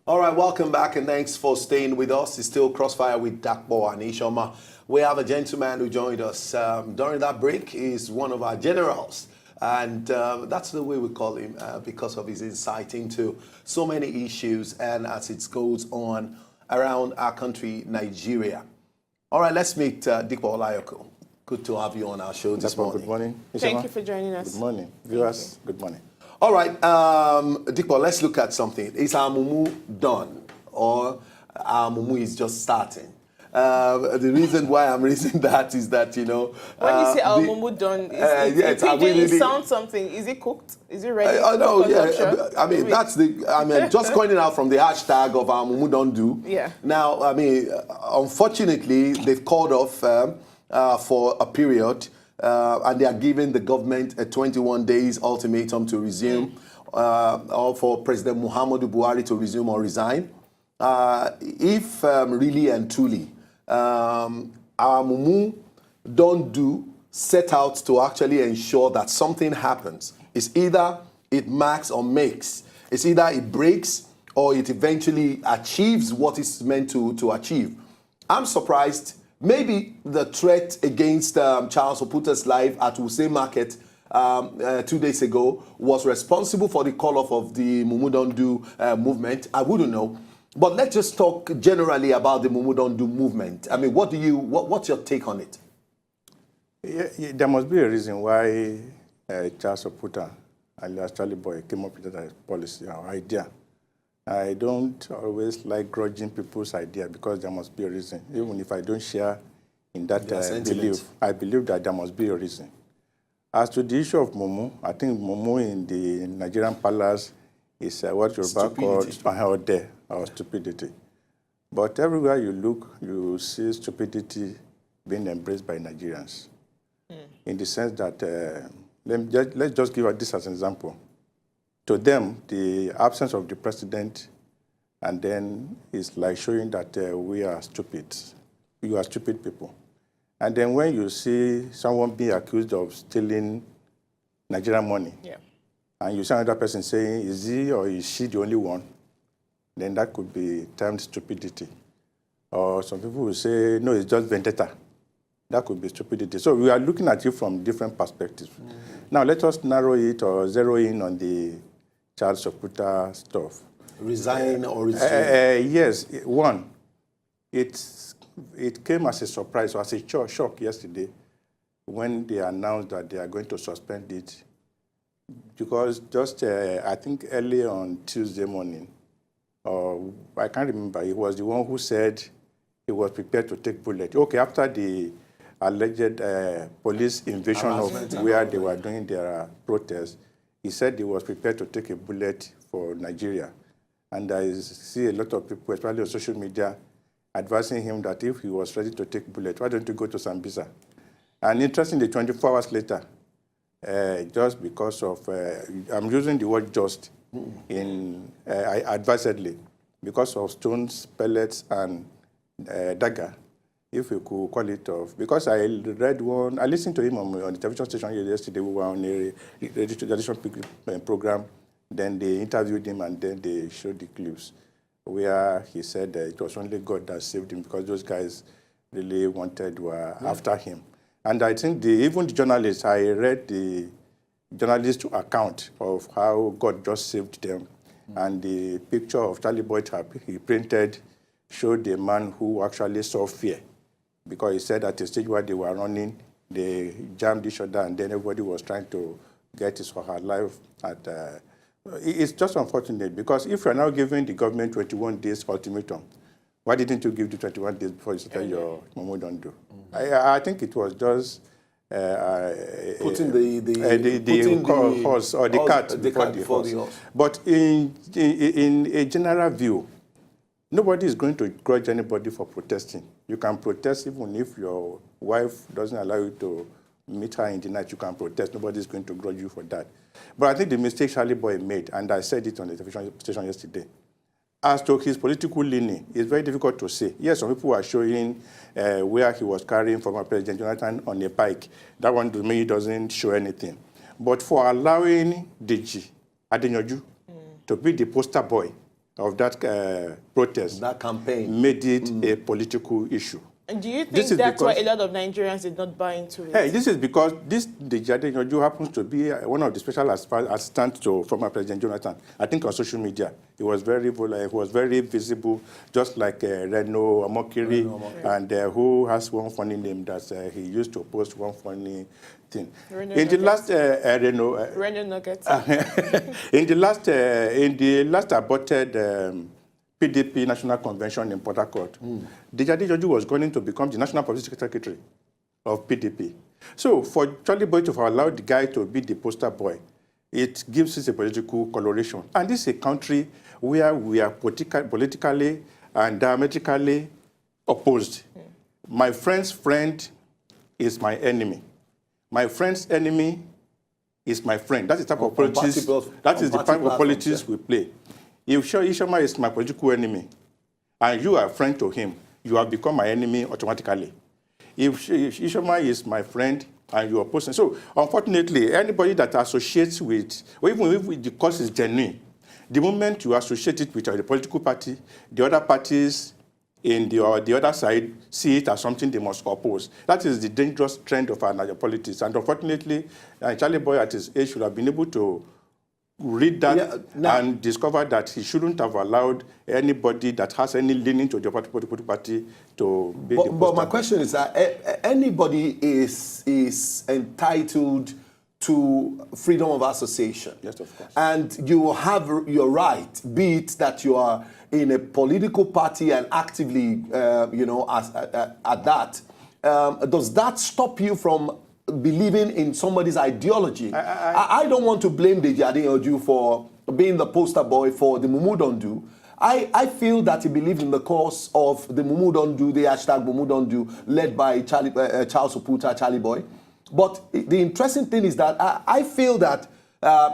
All right, welcome back and thanks for staying with us. It's still Crossfire with Dakbo and Ishoma. We have a gentleman who joined us during that break. He's one of our generals. And that's the way we call him because of his insight into so many issues and as it goes on around our country, Nigeria. All right, let's meet Dikpo Olayoko. Good to have you on our show this morning. Good morning. Thank you for joining us. Good morning. Viewers, good morning. All right, Dikpo, let's look at something. Is our mumu done or our mumu is just starting? The reason why I'm raising that is that, you know... When you say our mumu done, it sounds something. Is it cooked? Is it ready? No, yeah. I mean, just coining out from the hashtag of our mumu don't do. Yeah. Now, I mean, unfortunately, they've called off for a period and they are giving the government a 21 days ultimatum to resume or for President Muhammadu Buhari to resume or resign. If really and truly our mumu don't do set out to actually ensure that something happens, it's either it marks or makes, it's either it breaks or it eventually achieves what it's meant to achieve. I'm surprised. Maybe the threat against Charles Oputa's life at Wuse Market 2 days ago was responsible for the call-off of the Mumu Don't Do movement. I wouldn't know. But let's just talk generally about the Mumu Don't Do movement. I mean, what's your take on it? Yeah, there must be a reason why Charles Oputa, alias Charlie Boy, came up with that policy or idea. I don't always like grudging people's idea because there must be a reason. Even if I don't share in that belief, I believe that there must be a reason. As to the issue of Mumu, I think Mumu in the Nigerian palace is what Yoruba called or stupidity. But everywhere you look, you see stupidity being embraced by Nigerians. In the sense that, let's just give this as an example. To them, the absence of the president and then is like showing that we are stupid. You are stupid people. And then when you see someone being accused of stealing Nigerian money, and you see another person saying, is he or is she the only one? Then that could be termed stupidity. Or some people will say, no, it's just vendetta. That could be stupidity. So we are looking at it from different perspectives. Now let us narrow it or zero in on the Charles Oputa stuff. Resign or resume? Yes. One, it came as a surprise or as a shock yesterday when they announced that they are going to suspend it. Because just, I think early on Tuesday morning, I can't remember, he was the one who said he was prepared to take bullet. Okay, after the alleged police invasion of where they were doing their protest, he said he was prepared to take a bullet for Nigeria. And I see a lot of people, especially on social media, advising him that if he was ready to take bullet, why don't you go to Sambisa? And interestingly, 24 hours later, just because of, I'm using the word just advisedly, because of stones, pellets, and dagger, if you could call it off. Because I read one, I listened to him on the television station yesterday. We were on a radio program. Then they interviewed him and then they showed the clips where he said that it was only God that saved him because those guys really were after him. And I think even the journalists, I read the journalist account of how God just saved them. And the picture of Charlie Boy he printed showed a man who actually saw fear. Because he said at the stage where they were running, they jammed each other and then everybody was trying to get his or her life. It's just unfortunate because if you're now giving the government 21 days ultimatum, why didn't you give the 21 days before you started your Mumu Don't Do? I think it was just putting the horse or the cart before the horse. But in a general view, nobody is going to grudge anybody for protesting. You can protest even if your wife doesn't allow you to meet her in the night. You can protest. Nobody is going to grudge you for that. But I think the mistake Charlie Boy made, and I said it on the television station yesterday, as to his political leaning, it's very difficult to say. Yes, some people are showing where he was carrying former President Jonathan on a bike. That one to me doesn't show anything. But for allowing Deji Adenyoju to be the poster boy of that protest, that campaign, made it a political issue. And do you think that's why a lot of Nigerians did not buy into it? Hey, this is because Dejade Njoju happens to be one of the special assistants to former President Jonathan. I think on social media, he was very visible, just like Reno Omokiri, and who has one funny name that he used to post one funny thing. In the last Reno Nuggets. in the last aborted PDP National Convention in Port Harcourt, Dejade Njoju was going to become the National Public Secretary of PDP. So for Charlie Boy to have allowed the guy to be the poster boy, it gives us a political coloration. And this is a country where we are politically and diametrically opposed. My friend's friend is my enemy. My friend's enemy is my friend. That's the type of politics. That is the type of politics we play. If Ishoma is my political enemy, and you are a friend to him, you have become my enemy automatically. If Ishoma is my friend, and you are opposing. So, unfortunately, anybody that associates with, or even if the cause is genuine, the moment you associate it with the political party, the other parties in the other side see it as something they must oppose. That is the dangerous trend of our politics. And unfortunately, Charlie Boy at his age should have been able to read that and discover that he shouldn't have allowed anybody that has any leaning to the political party to be the poster. But my question is that anybody is entitled to freedom of association. Yes, of course. And you have your right, be it that you are in a political party and actively, at that. Does that stop you from believing in somebody's ideology? I don't want to blame Dejade Njoju for being the poster boy for the Mumu Don't Do. I feel that he believed in the cause of the Mumu Don't Do, the hashtag Mumu Don't Do, led by Charles Oputa, Charlie Boy. But the interesting thing is that I feel that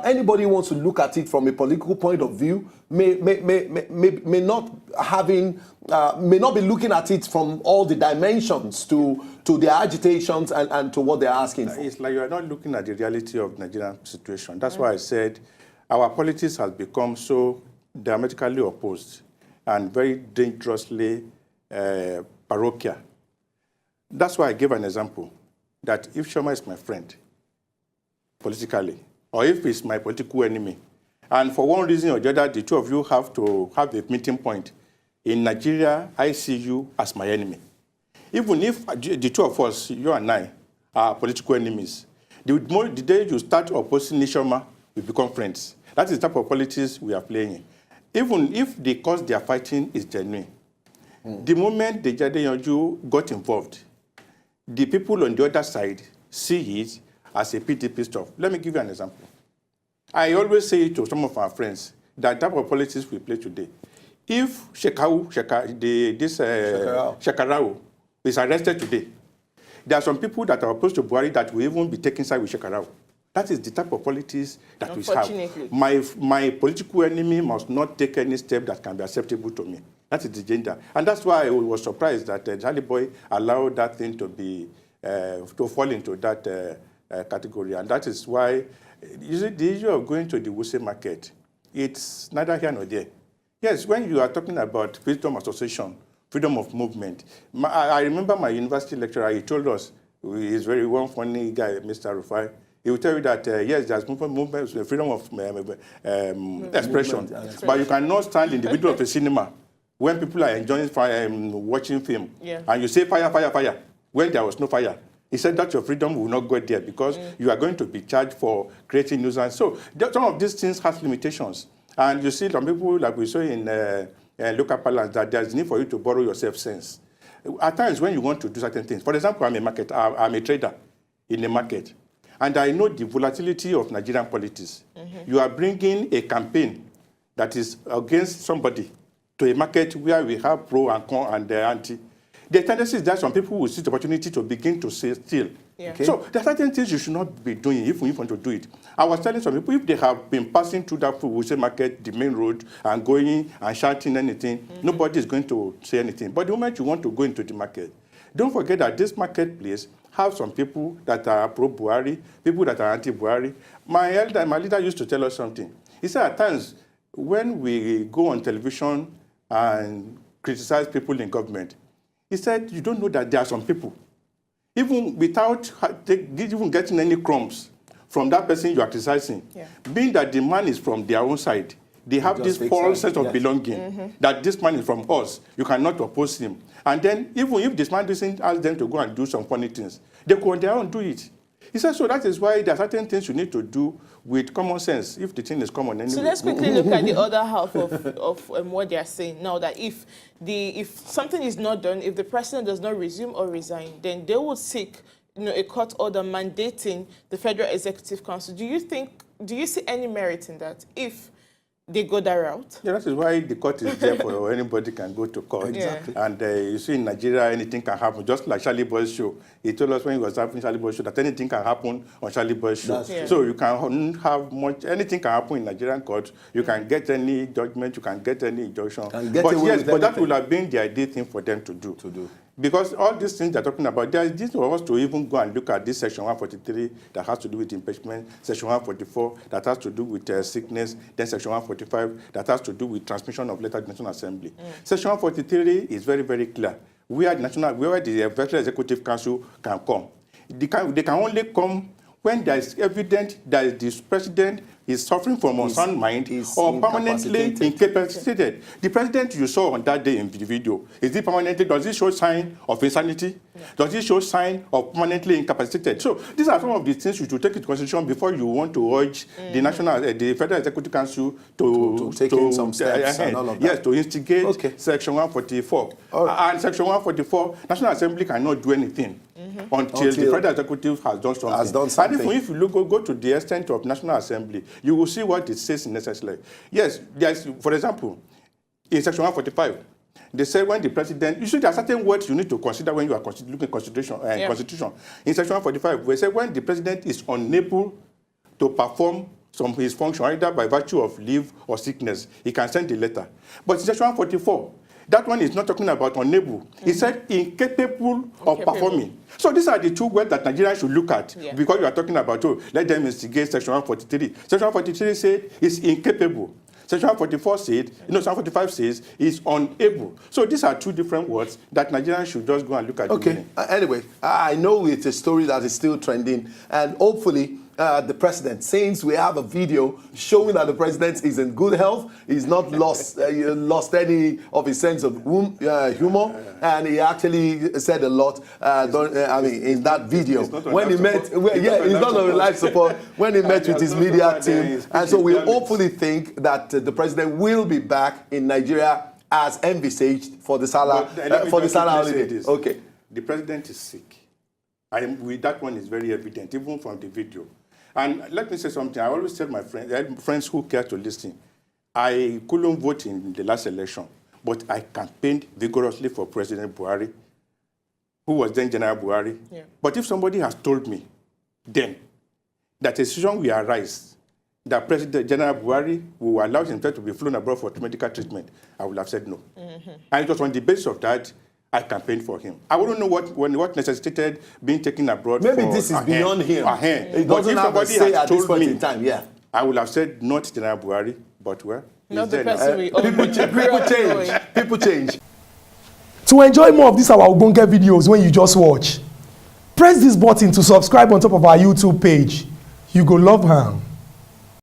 anybody who wants to look at it from a political point of view may not be looking at it from all the dimensions to their agitations and to what they're asking for. It's like you are not looking at the reality of the Nigerian situation. That's why I said our politics has become so diametrically opposed and very dangerously parochial. That's why I gave an example that if Shoma is my friend politically, or if he's my political enemy, and for one reason or the other, the two of you have to have a meeting point. In Nigeria, I see you as my enemy. Even if the two of us, you and I, are political enemies, the day you start opposing Nishoma, we become friends. That is the type of politics we are playing. Even if the cause they are fighting is genuine, the moment Dejade Njoju got involved, the people on the other side see it as a PDP stuff. Let me give you an example. I always say to some of our friends that type of politics we play today. If Shekarau is arrested today, there are some people that are opposed to Buhari that will even be taking side with Shekarau. That is the type of politics that we have. My political enemy must not take any step that can be acceptable to me. That is the agenda. And that's why I was surprised that Charlie Boy allowed that thing to be to fall into that category. And that is why the issue of going to the Wuse market, it's neither here nor there. Yes, when you are talking about freedom of association, freedom of movement, I remember my university lecturer, he told us, he's very one funny guy, Mr. Rufai, he will tell you that, yes, there's movement, freedom of expression, but you cannot stand in the middle of a cinema when people are enjoying watching film, and you say fire, fire, fire, when there was no fire. He said that your freedom will not go there because you are going to be charged for creating nuisance. So some of these things have limitations. And you see some people, like we saw in local parlance, that there's need for you to borrow yourself sense. At times when you want to do certain things, for example, I'm a trader in a market, and I know the volatility of Nigerian politics. You are bringing a campaign that is against somebody to a market where we have pro and con and anti. The tendency is that some people will see the opportunity to begin to steal. Okay. So there are certain things you should not be doing if you want to do it. I was telling some people, if they have been passing through that Wuse market, the main road, and going and shouting anything, nobody is going to say anything. But the moment you want to go into the market, don't forget that this marketplace have some people that are pro-Buhari, people that are anti-Buhari. My leader used to tell us something. He said at times, when we go on television and criticize people in government, he said, you don't know that there are some people, even without even getting any crumbs from that person you are criticizing, being that the man is from their own side, they have this false sense of belonging, that this man is from us, you cannot oppose him. And then, even if this man doesn't ask them to go and do some funny things, they go on their own do it. He said, so that is why there are certain things you need to do with common sense, if the thing is common anyway. So let's quickly look at the other half of what they are saying now, that if something is not done, if the president does not resume or resign, then they will seek a court order mandating the Federal Executive Council. Do you see any merit in that if they go that route? Yeah, that is why the court is there for anybody can go to court. Exactly. And you see in Nigeria, anything can happen. Just like Charlie Boy's show. He told us when he was having Charlie Boy's show that anything can happen on Charlie Boy's show. So you can have anything can happen in Nigerian court. You can get any judgment, you can get any injunction. But that will have been the ideal thing for them to do. Because all these things they're talking about, there is this for us to even go and look at this section 143 that has to do with impeachment, section 144 that has to do with sickness, then section 145 that has to do with transmission of letters to the National Assembly. Section 143 is very, very clear. Where the Federal Executive Council can come. They can only come when there is evidence that this president is suffering from unsound mind or permanently incapacitated. The president you saw on that day in the video, is he permanently, does he show sign of insanity? Does he show sign of permanently incapacitated? So these are some of the things you should take into consideration before you want to urge the Federal Executive Council to take in some steps and all of that. Yes, to instigate Section 144. And Section 144, National Assembly cannot do anything until the Federal Executive has done something. And if you go to the extent of National Assembly, you will see what it says necessarily. Yes, for example, in Section 145, they say when the president, you see there are certain words you need to consider when you are looking at Constitution. In Section 145, we say when the president is unable to perform some of his function, either by virtue of leave or sickness, he can send the letter. But in Section 144, that one is not talking about unable. He said incapable of performing. So these are the two words that Nigerians should look at because you are talking about, let them instigate Section 143. Section 143 said it's incapable. Section 144 said, Section 145 says it's unable. So these are two different words that Nigerians should just go and look at. Anyway, I know it's a story that is still trending, and hopefully the president, since we have a video showing that the president is in good health, he's not lost any of his sense of humor, and he actually said a lot. In that video when he met, he's not on life support when he met with his media team, and so we hopefully think that the president will be back in Nigeria as envisaged for the Salah holiday. Okay, the president is sick. That one is very evident, even from the video. And let me say something. I always tell my friends who care to listen, I couldn't vote in the last election, but I campaigned vigorously for President Buhari, who was then General Buhari. But if somebody has told me then that a situation will arise that President General Buhari will allow himself to be flown abroad for medical treatment, I would have said no. And it was on the basis of that I campaigned for him. I wouldn't know what necessitated being taken abroad. Maybe this is beyond him. It doesn't have a say at this point in time. I would have said not General Buhari, but where? Not the person People change. To enjoy more of these our Ogbonge videos when you just watch, press this button to subscribe on top of our YouTube page. You go love am.